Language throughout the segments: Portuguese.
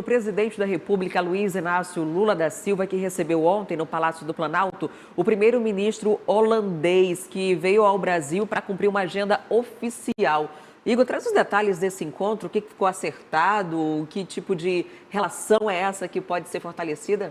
presidente da República, Luiz Inácio Lula da Silva, que recebeu ontem no Palácio do Planalto o primeiro-ministro holandês, que veio ao Brasil para cumprir uma agenda oficial. Igor, traz os detalhes desse encontro, o que ficou acertado, que tipo de relação é essa que pode ser fortalecida?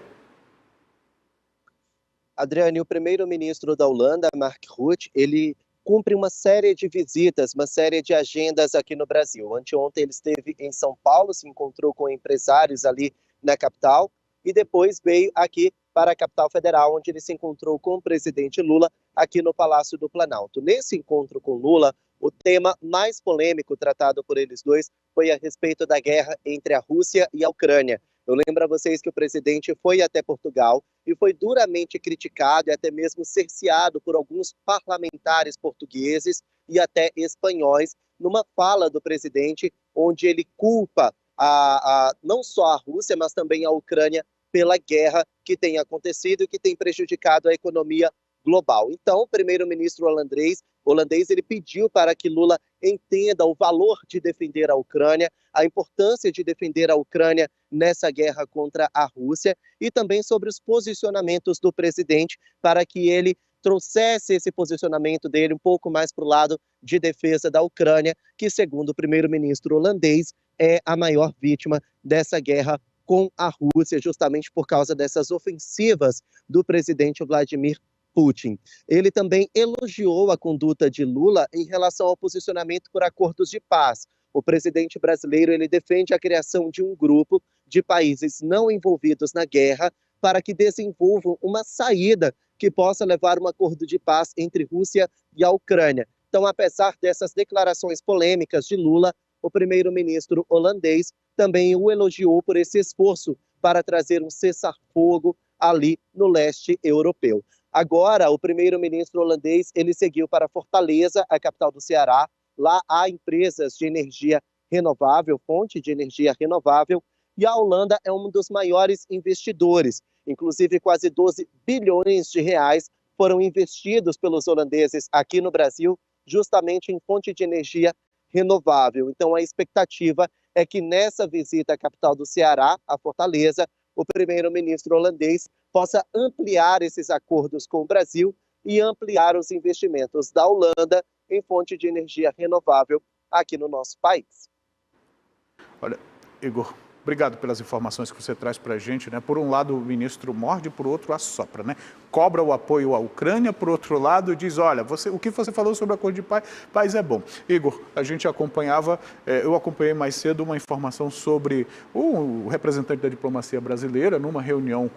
Adriane, o primeiro-ministro da Holanda, Mark Rutte, ele cumpre uma série de visitas, uma série de agendas aqui no Brasil. Anteontem ele esteve em São Paulo, se encontrou com empresários ali na capital e depois veio aqui para a capital federal, onde ele se encontrou com o presidente Lula aqui no Palácio do Planalto. Nesse encontro com Lula, o tema mais polêmico tratado por eles dois foi a respeito da guerra entre a Rússia e a Ucrânia. Eu lembro a vocês que o presidente foi até Portugal e foi duramente criticado e até mesmo cerceado por alguns parlamentares portugueses e até espanhóis, numa fala do presidente onde ele culpa não só a Rússia, mas também a Ucrânia pela guerra que tem acontecido e que tem prejudicado a economia global. Então, o primeiro-ministro holandês ele pediu para que Lula entenda o valor de defender a Ucrânia, a importância de defender a Ucrânia nessa guerra contra a Rússia e também sobre os posicionamentos do presidente para que ele trouxesse esse posicionamento dele um pouco mais para o lado de defesa da Ucrânia, que, segundo o primeiro-ministro holandês, é a maior vítima dessa guerra com a Rússia, justamente por causa dessas ofensivas do presidente Vladimir Putin. Ele também elogiou a conduta de Lula em relação ao posicionamento por acordos de paz. O presidente brasileiro ele defende a criação de um grupo de países não envolvidos na guerra para que desenvolvam uma saída que possa levar a um acordo de paz entre Rússia e a Ucrânia. Então, apesar dessas declarações polêmicas de Lula, o primeiro-ministro holandês também o elogiou por esse esforço para trazer um cessar-fogo ali no leste europeu. Agora, o primeiro-ministro holandês ele seguiu para Fortaleza, a capital do Ceará. Lá há empresas de energia renovável, fonte de energia renovável, e a Holanda é um dos maiores investidores. Inclusive, quase 12 bilhões de reais foram investidos pelos holandeses aqui no Brasil, justamente em fonte de energia renovável. Então, a expectativa é que nessa visita à capital do Ceará, a Fortaleza, o primeiro-ministro holandês possa ampliar esses acordos com o Brasil e ampliar os investimentos da Holanda em fonte de energia renovável aqui no nosso país. Olha, Igor, obrigado pelas informações que você traz para a gente, né? Por um lado, o ministro morde, por outro, assopra, né? Cobra o apoio à Ucrânia, por outro lado, diz, olha, o que você falou sobre o acordo de paz é bom. Igor, a gente acompanhava, eu acompanhei mais cedo uma informação sobre o representante da diplomacia brasileira, numa reunião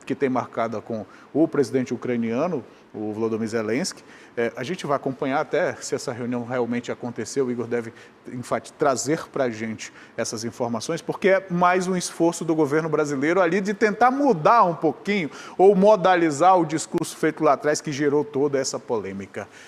que tem marcada com o presidente ucraniano, o Volodymyr Zelensky. A gente vai acompanhar até se essa reunião realmente aconteceu. O Igor deve, trazer para a gente essas informações, porque é mais um esforço do governo brasileiro ali de tentar mudar um pouquinho ou modalizar o discurso feito lá atrás que gerou toda essa polêmica.